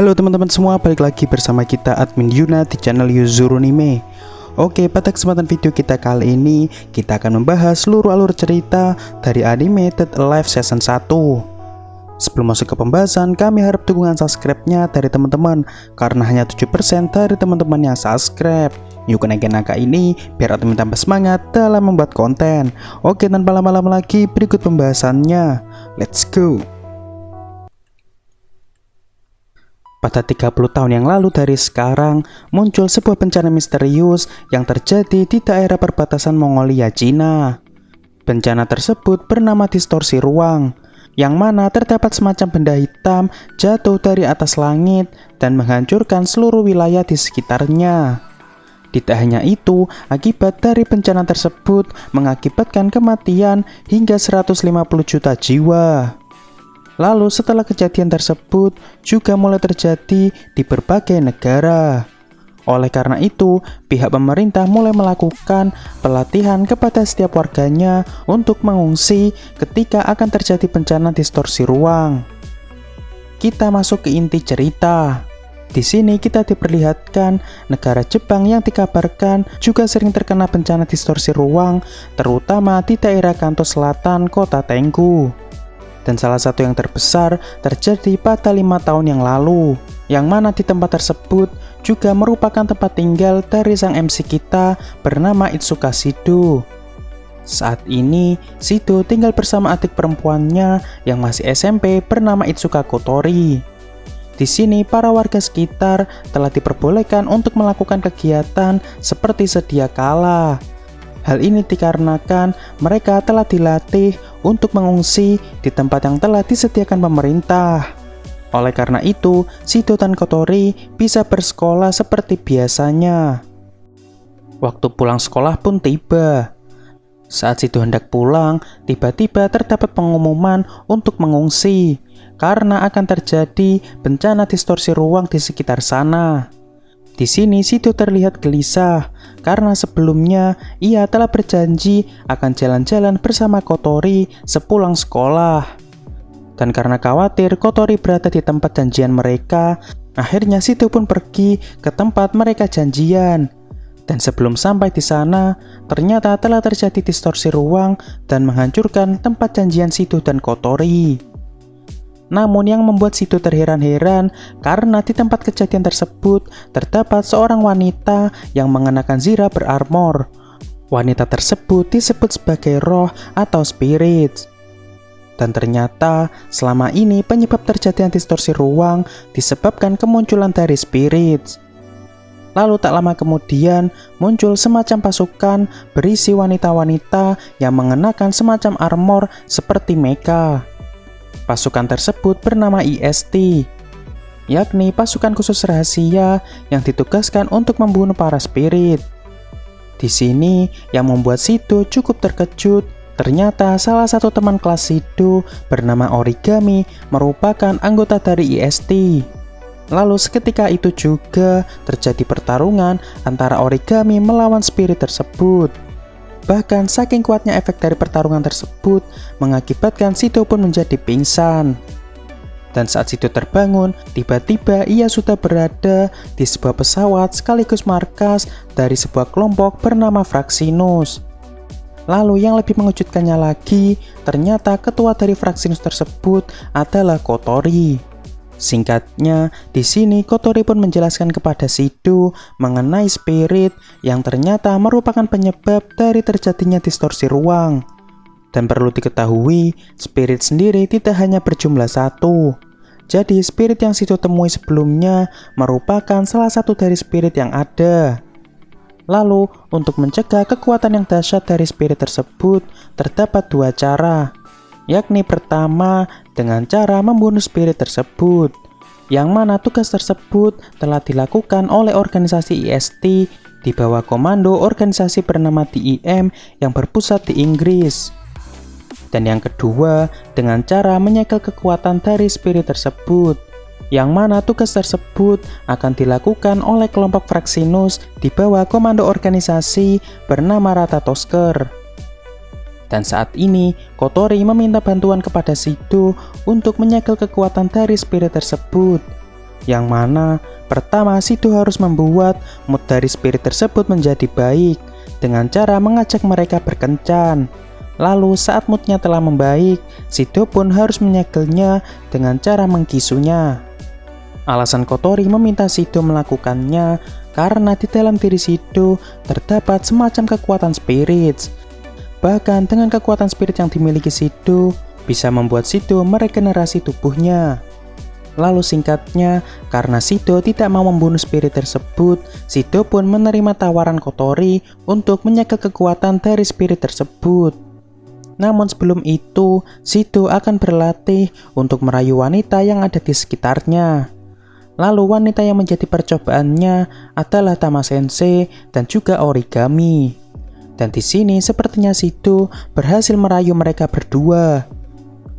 Halo teman-teman semua, balik lagi bersama kita admin Yuna di channel Yuzuru Anime. Oke, pada kesempatan video kita kali ini kita akan membahas seluruh alur cerita dari anime Dead Alive Season 1. Sebelum masuk ke pembahasan, kami harap dukungan subscribe-nya dari teman-teman, karena hanya 7% dari teman-teman yang subscribe. Yuk naikin angka ini biar admin tambah semangat dalam membuat konten. Oke, tanpa lama-lama lagi, berikut pembahasannya. Let's go. Pada 30 tahun yang lalu dari sekarang, muncul sebuah bencana misterius yang terjadi di daerah perbatasan Mongolia, Cina. Bencana tersebut bernama distorsi ruang, yang mana terdapat semacam benda hitam jatuh dari atas langit dan menghancurkan seluruh wilayah di sekitarnya. Tidak hanya itu, akibat dari bencana tersebut mengakibatkan kematian hingga 150 juta jiwa. Lalu setelah kejadian tersebut juga mulai terjadi di berbagai negara. Oleh karena itu, pihak pemerintah mulai melakukan pelatihan kepada setiap warganya untuk mengungsi ketika akan terjadi bencana distorsi ruang. Kita masuk ke inti cerita. Di sini kita diperlihatkan negara Jepang yang dikabarkan juga sering terkena bencana distorsi ruang, terutama di daerah Kanto Selatan, kota Tengku. Dan salah satu yang terbesar terjadi pada 5 tahun yang lalu, yang mana di tempat tersebut juga merupakan tempat tinggal dari sang MC kita bernama Itsuka Shido. Saat ini, Shido tinggal bersama adik perempuannya yang masih SMP bernama Itsuka Kotori. Di sini, para warga sekitar telah diperbolehkan untuk melakukan kegiatan seperti sedia kala. Hal ini dikarenakan mereka telah dilatih untuk mengungsi di tempat yang telah disediakan pemerintah. Oleh karena itu, Shido dan Kotori bisa bersekolah seperti biasanya. Waktu pulang sekolah pun tiba. Saat Shido hendak pulang, tiba-tiba terdapat pengumuman untuk mengungsi karena akan terjadi bencana distorsi ruang di sekitar sana. Di sini Shido terlihat gelisah karena sebelumnya ia telah berjanji akan jalan-jalan bersama Kotori sepulang sekolah. Dan karena khawatir Kotori berada di tempat janjian mereka, akhirnya Shido pun pergi ke tempat mereka janjian. Dan sebelum sampai di sana, ternyata telah terjadi distorsi ruang dan menghancurkan tempat janjian Shido dan Kotori. Namun yang membuat Shido terheran-heran karena di tempat kejadian tersebut terdapat seorang wanita yang mengenakan zira berarmor. Wanita tersebut disebut sebagai roh atau spirit. Dan ternyata selama ini penyebab terjadinya distorsi ruang disebabkan kemunculan dari spirit. Lalu tak lama kemudian muncul semacam pasukan berisi wanita-wanita yang mengenakan semacam armor seperti mecha. Pasukan tersebut bernama IST, yakni pasukan khusus rahasia yang ditugaskan untuk membunuh para spirit. Di sini yang membuat Shido cukup terkejut, ternyata salah satu teman kelas Shido bernama Origami merupakan anggota dari IST. Lalu seketika itu juga terjadi pertarungan antara Origami melawan spirit tersebut. Bahkan saking kuatnya efek dari pertarungan tersebut mengakibatkan Shido pun menjadi pingsan. Dan saat Shido terbangun, tiba-tiba ia sudah berada di sebuah pesawat sekaligus markas dari sebuah kelompok bernama Fraxinus. Lalu yang lebih mengejutkannya lagi, ternyata ketua dari Fraxinus tersebut adalah Kotori. Singkatnya, di sini Kotori pun menjelaskan kepada Shido mengenai spirit yang ternyata merupakan penyebab dari terjadinya distorsi ruang. Dan perlu diketahui, spirit sendiri tidak hanya berjumlah satu. Jadi spirit yang Shido temui sebelumnya merupakan salah satu dari spirit yang ada. Lalu, untuk mencegah kekuatan yang dahsyat dari spirit tersebut, terdapat dua cara. Yakni pertama dengan cara membunuh spirit tersebut, yang mana tugas tersebut telah dilakukan oleh organisasi IST di bawah komando organisasi bernama DIM yang berpusat di Inggris. Dan yang kedua dengan cara menyegel kekuatan dari spirit tersebut, yang mana tugas tersebut akan dilakukan oleh kelompok Fraxinus di bawah komando organisasi bernama Ratatosker. Dan saat ini, Kotori meminta bantuan kepada Shido untuk menyegel kekuatan dari spirit tersebut. Yang mana pertama Shido harus membuat mood dari spirit tersebut menjadi baik dengan cara mengajak mereka berkencan. Lalu saat moodnya telah membaik, Shido pun harus menyegelnya dengan cara menggisunya. Alasan Kotori meminta Shido melakukannya karena di dalam diri Shido terdapat semacam kekuatan spirit. Bahkan dengan kekuatan spirit yang dimiliki Shido bisa membuat Shido meregenerasi tubuhnya. Lalu singkatnya, karena Shido tidak mau membunuh spirit tersebut, Shido pun menerima tawaran Kotori untuk menyegel kekuatan dari spirit tersebut. Namun sebelum itu, Shido akan berlatih untuk merayu wanita yang ada di sekitarnya. Lalu wanita yang menjadi percobaannya adalah Tama Sensei dan juga Origami. Dan di sini sepertinya Shido berhasil merayu mereka berdua.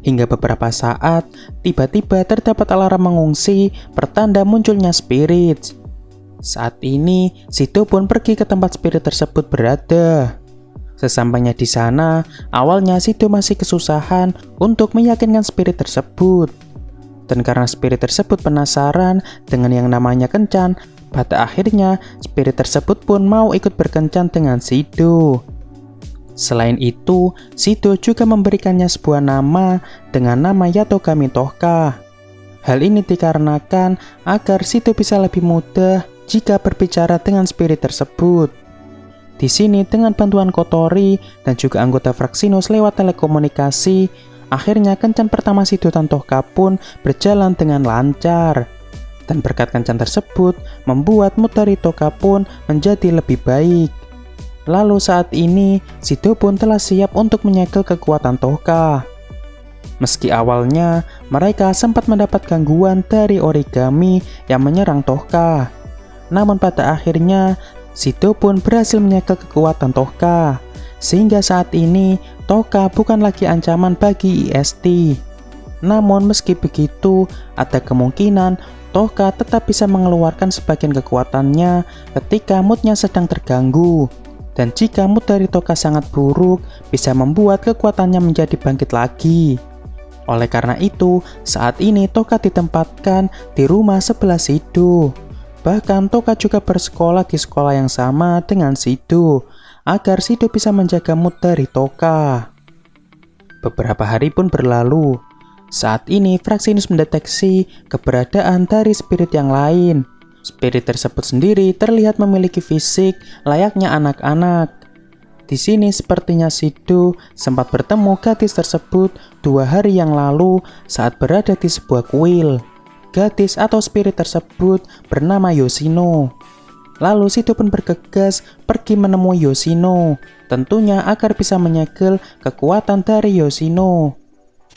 Hingga beberapa saat, tiba-tiba terdapat alarm mengungsi pertanda munculnya spirit. Saat ini, Shido pun pergi ke tempat spirit tersebut berada. Sesampainya di sana, awalnya Shido masih kesusahan untuk meyakinkan spirit tersebut. Dan karena spirit tersebut penasaran dengan yang namanya kencan, pada akhirnya spirit tersebut pun mau ikut berkencan dengan Shido. Selain itu, Shido juga memberikannya sebuah nama dengan nama Yatogami Tohka. Hal ini dikarenakan agar Shido bisa lebih mudah jika berbicara dengan spirit tersebut. Di sini dengan bantuan Kotori dan juga anggota Fraxinus lewat telekomunikasi, akhirnya kencan pertama Shido dan Tohka pun berjalan dengan lancar. Dan berkat kencan tersebut membuat mood dari Tohka pun menjadi lebih baik. Lalu saat ini, Shido pun telah siap untuk menyegel kekuatan Tohka. Meski awalnya, mereka sempat mendapat gangguan dari Origami yang menyerang Tohka. Namun pada akhirnya, Shido pun berhasil menyegel kekuatan Tohka. Sehingga saat ini, Tohka bukan lagi ancaman bagi IST. Namun meski begitu, ada kemungkinan Tohka tetap bisa mengeluarkan sebagian kekuatannya ketika moodnya sedang terganggu. Dan jika mood dari Tohka sangat buruk, bisa membuat kekuatannya menjadi bangkit lagi. Oleh karena itu, saat ini Tohka ditempatkan di rumah sebelah Shido. Bahkan Tohka juga bersekolah di sekolah yang sama dengan Shido, agar Shido bisa menjaga mood dari Tohka. Beberapa hari pun berlalu. Saat ini Fraxinus mendeteksi keberadaan dari spirit yang lain. Spirit tersebut sendiri terlihat memiliki fisik layaknya anak-anak. Di sini sepertinya Shido sempat bertemu gadis tersebut 2 hari yang lalu saat berada di sebuah kuil. Gadis atau spirit tersebut bernama Yoshino. Lalu Shido pun bergegas pergi menemui Yoshino, tentunya agar bisa menyegel kekuatan dari Yoshino.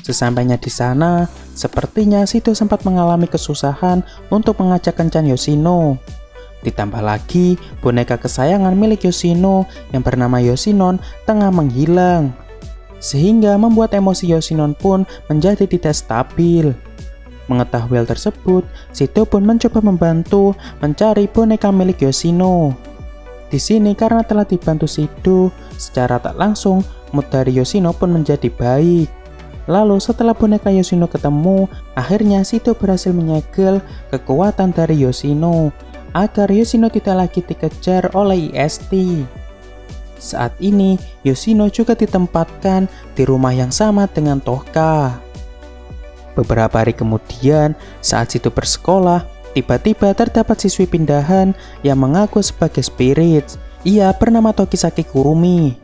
Sesampainya di sana, sepertinya Shido sempat mengalami kesusahan untuk mengajak kencan Yoshino. Ditambah lagi, boneka kesayangan milik Yoshino yang bernama Yoshinon tengah menghilang. Sehingga membuat emosi Yoshinon pun menjadi tidak stabil. Mengetahui hal tersebut, Shido pun mencoba membantu mencari boneka milik Yoshino. Di sini karena telah dibantu Shido, secara tak langsung mood dari Yoshino pun menjadi baik. Lalu setelah boneka Yoshino ketemu, akhirnya Shido berhasil menyegel kekuatan dari Yoshino agar Yoshino tidak lagi dikejar oleh IST. Saat ini, Yoshino juga ditempatkan di rumah yang sama dengan Tohka. Beberapa hari kemudian, saat Shido bersekolah, tiba-tiba terdapat siswi pindahan yang mengaku sebagai spirit. Ia bernama Tokisaki Kurumi.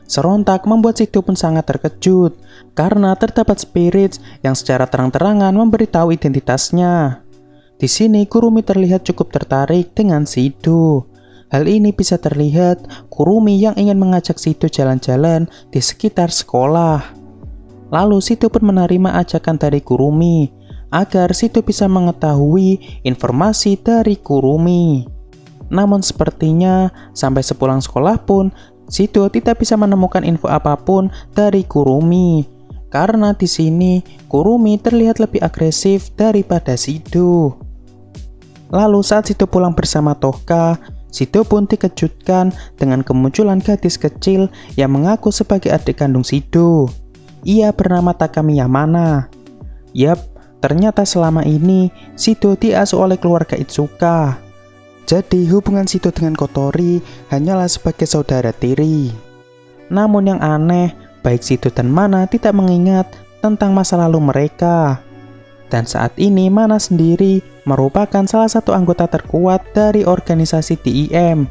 Serontak membuat Shido pun sangat terkejut karena terdapat spirit yang secara terang-terangan memberitahu identitasnya. Di sini Kurumi terlihat cukup tertarik dengan Shido. Hal ini bisa terlihat Kurumi yang ingin mengajak Shido jalan-jalan di sekitar sekolah. Lalu Shido pun menerima ajakan dari Kurumi agar Shido bisa mengetahui informasi dari Kurumi. Namun sepertinya sampai sepulang sekolah pun Shido tidak bisa menemukan info apapun dari Kurumi, karena di sini Kurumi terlihat lebih agresif daripada Shido. Lalu saat Shido pulang bersama Tohka, Shido pun dikejutkan dengan kemunculan gadis kecil yang mengaku sebagai adik kandung Shido. Ia bernama Takami Yamana. Yap, ternyata selama ini Shido diasuh oleh keluarga Itsuka. Jadi hubungan Shido dengan Kotori hanyalah sebagai saudara tiri. Namun yang aneh, baik Shido dan Mana tidak mengingat tentang masa lalu mereka. Dan saat ini Mana sendiri merupakan salah satu anggota terkuat dari organisasi DIM.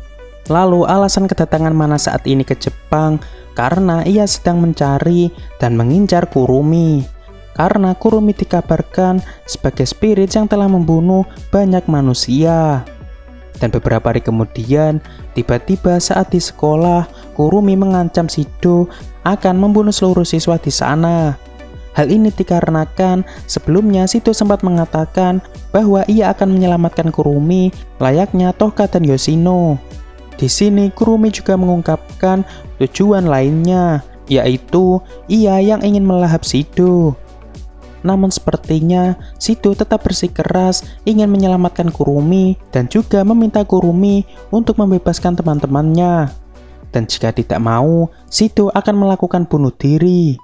Lalu alasan kedatangan Mana saat ini ke Jepang karena ia sedang mencari dan mengincar Kurumi. Karena Kurumi dikabarkan sebagai spirit yang telah membunuh banyak manusia. Dan beberapa hari kemudian, tiba-tiba saat di sekolah, Kurumi mengancam Shido akan membunuh seluruh siswa di sana. Hal ini dikarenakan sebelumnya Shido sempat mengatakan bahwa ia akan menyelamatkan Kurumi layaknya Tohka dan Yoshino. Di sini Kurumi juga mengungkapkan tujuan lainnya, yaitu ia yang ingin melahap Shido. Namun sepertinya Shido tetap bersikeras ingin menyelamatkan Kurumi dan juga meminta Kurumi untuk membebaskan teman-temannya. Dan jika tidak mau, Shido akan melakukan bunuh diri.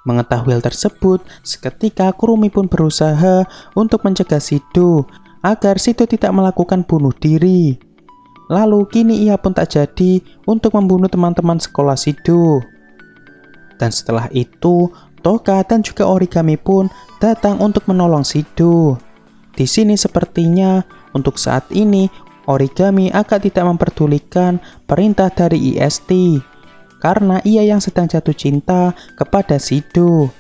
Mengetahui hal tersebut, seketika Kurumi pun berusaha untuk mencegah Shido agar Shido tidak melakukan bunuh diri. Lalu kini ia pun tak jadi untuk membunuh teman-teman sekolah Shido. Dan setelah itu, Tohka dan juga Origami pun datang untuk menolong Shido. Di sini sepertinya untuk saat ini Origami agak tidak memperdulikan perintah dari IST karena ia yang sedang jatuh cinta kepada Shido.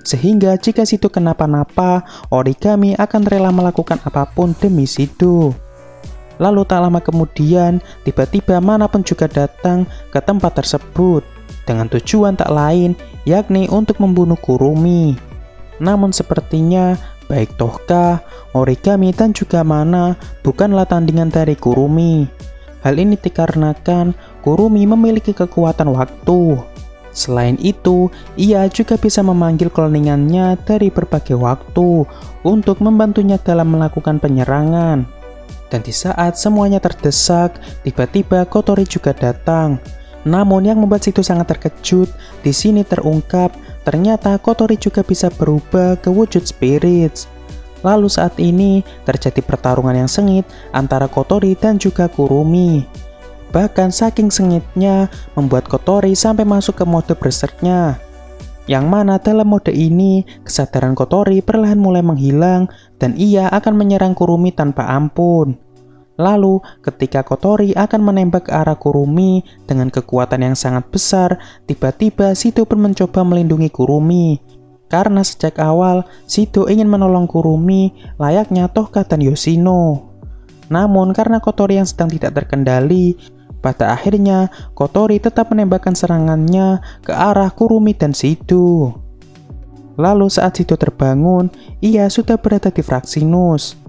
Sehingga jika Shido kenapa-napa, Origami akan rela melakukan apapun demi Shido. Lalu tak lama kemudian, tiba-tiba Mana pun juga datang ke tempat tersebut dengan tujuan tak lain, yakni untuk membunuh Kurumi. Namun sepertinya baik Tohka, Origami dan juga Mana bukanlah tandingan dari Kurumi. Hal ini dikarenakan Kurumi memiliki kekuatan waktu. Selain itu, ia juga bisa memanggil cloningannya dari berbagai waktu untuk membantunya dalam melakukan penyerangan. Dan di saat semuanya terdesak, tiba-tiba Kotori juga datang. Namun yang membuat Shido sangat terkejut, di sini terungkap ternyata Kotori juga bisa berubah ke wujud spirits. Lalu saat ini terjadi pertarungan yang sengit antara Kotori dan juga Kurumi. Bahkan saking sengitnya membuat Kotori sampai masuk ke mode berserknya. Yang mana dalam mode ini kesadaran Kotori perlahan mulai menghilang dan ia akan menyerang Kurumi tanpa ampun. Lalu, ketika Kotori akan menembak ke arah Kurumi dengan kekuatan yang sangat besar, tiba-tiba Shido pun mencoba melindungi Kurumi. Karena sejak awal, Shido ingin menolong Kurumi layaknya Tohka dan Yoshino. Namun, karena Kotori yang sedang tidak terkendali, pada akhirnya Kotori tetap menembakkan serangannya ke arah Kurumi dan Shido. Lalu saat Shido terbangun, ia sudah berada di Fraxinus.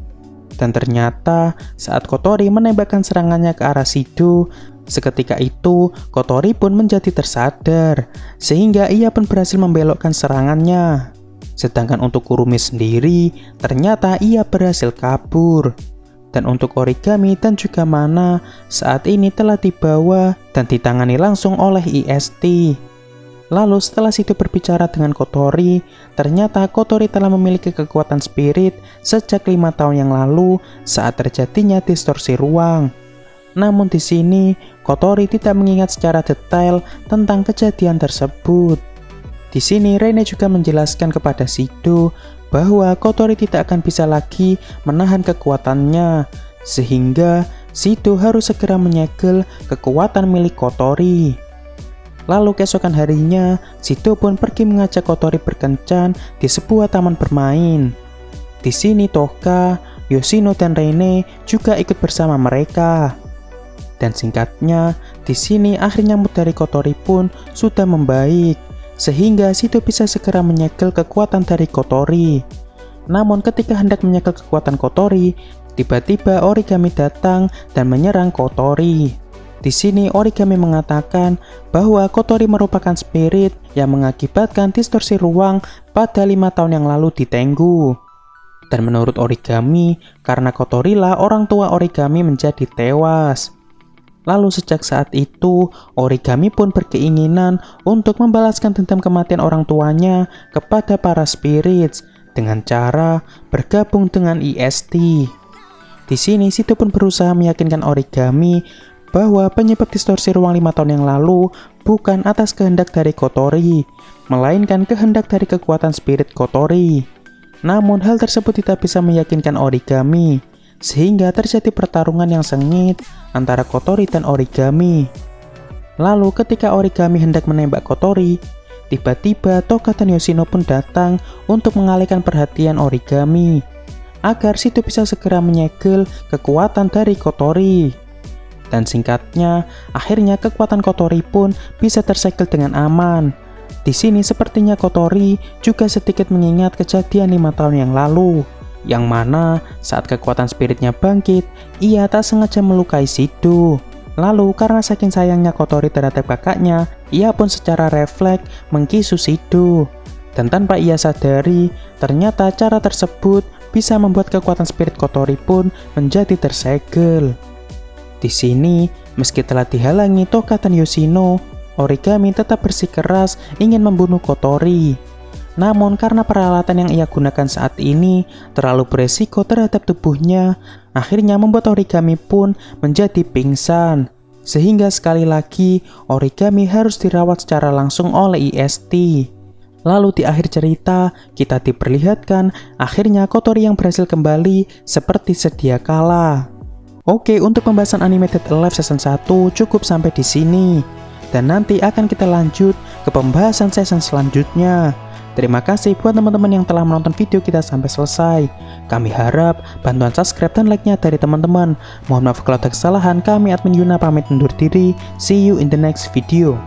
Dan ternyata saat Kotori menembakkan serangannya ke arah Shido, seketika itu Kotori pun menjadi tersadar, sehingga ia pun berhasil membelokkan serangannya. Sedangkan untuk Kurumi sendiri, ternyata ia berhasil kabur. Dan untuk Origami dan juga Mana, saat ini telah dibawa dan ditangani langsung oleh IST. Lalu setelah Shido berbicara dengan Kotori, ternyata Kotori telah memiliki kekuatan spirit sejak 5 tahun yang lalu saat terjadinya distorsi ruang. Namun di sini, Kotori tidak mengingat secara detail tentang kejadian tersebut. Di sini Reine juga menjelaskan kepada Shido bahwa Kotori tidak akan bisa lagi menahan kekuatannya, sehingga Shido harus segera menyegel kekuatan milik Kotori. Lalu keesokan harinya, Shido pun pergi mengajak Kotori berkencan di sebuah taman bermain. Di sini Tohka, Yoshino dan Reine juga ikut bersama mereka. Dan singkatnya, di sini akhirnya mood dari Kotori pun sudah membaik, sehingga Shido bisa segera menyegel kekuatan dari Kotori. Namun ketika hendak menyegel kekuatan Kotori, tiba-tiba Origami datang dan menyerang Kotori. Di sini Origami mengatakan bahwa Kotori merupakan spirit yang mengakibatkan distorsi ruang pada 5 tahun yang lalu di Tengu. Dan menurut Origami, karena Kotori lah orang tua Origami menjadi tewas. Lalu sejak saat itu, Origami pun berkeinginan untuk membalaskan dendam kematian orang tuanya kepada para spirits, dengan cara bergabung dengan IST. Di sini Shido pun berusaha meyakinkan Origami bahwa penyebab distorsi ruang 5 tahun yang lalu bukan atas kehendak dari Kotori, melainkan kehendak dari kekuatan spirit Kotori. Namun hal tersebut tidak bisa meyakinkan Origami, sehingga terjadi pertarungan yang sengit antara Kotori dan Origami. Lalu ketika Origami hendak menembak Kotori, tiba-tiba Toka dan Yoshino pun datang untuk mengalihkan perhatian Origami, agar Shido bisa segera menyegel kekuatan dari Kotori. Dan singkatnya, akhirnya kekuatan Kotori pun bisa tersegel dengan aman. Di sini sepertinya Kotori juga sedikit mengingat kejadian 5 tahun yang lalu, yang mana saat kekuatan spiritnya bangkit, ia tak sengaja melukai Shido. Lalu karena saking sayangnya Kotori terhadap kakaknya, ia pun secara refleks mengkisu Shido. Dan tanpa ia sadari, ternyata cara tersebut bisa membuat kekuatan spirit Kotori pun menjadi tersegel. Di sini, meski telah dihalangi Toka dan Yoshino, Origami tetap bersikeras ingin membunuh Kotori. Namun karena peralatan yang ia gunakan saat ini terlalu beresiko terhadap tubuhnya, akhirnya membuat Origami pun menjadi pingsan. Sehingga sekali lagi, Origami harus dirawat secara langsung oleh IST. Lalu di akhir cerita, kita diperlihatkan akhirnya Kotori yang berhasil kembali seperti sedia kala. Oke, untuk pembahasan Animated Alive Season 1 cukup sampai di sini. Dan nanti akan kita lanjut ke pembahasan season selanjutnya. Terima kasih buat teman-teman yang telah menonton video kita sampai selesai. Kami harap bantuan subscribe dan like-nya dari teman-teman. Mohon maaf kalau ada kesalahan, kami admin Yuna pamit undur diri. See you in the next video.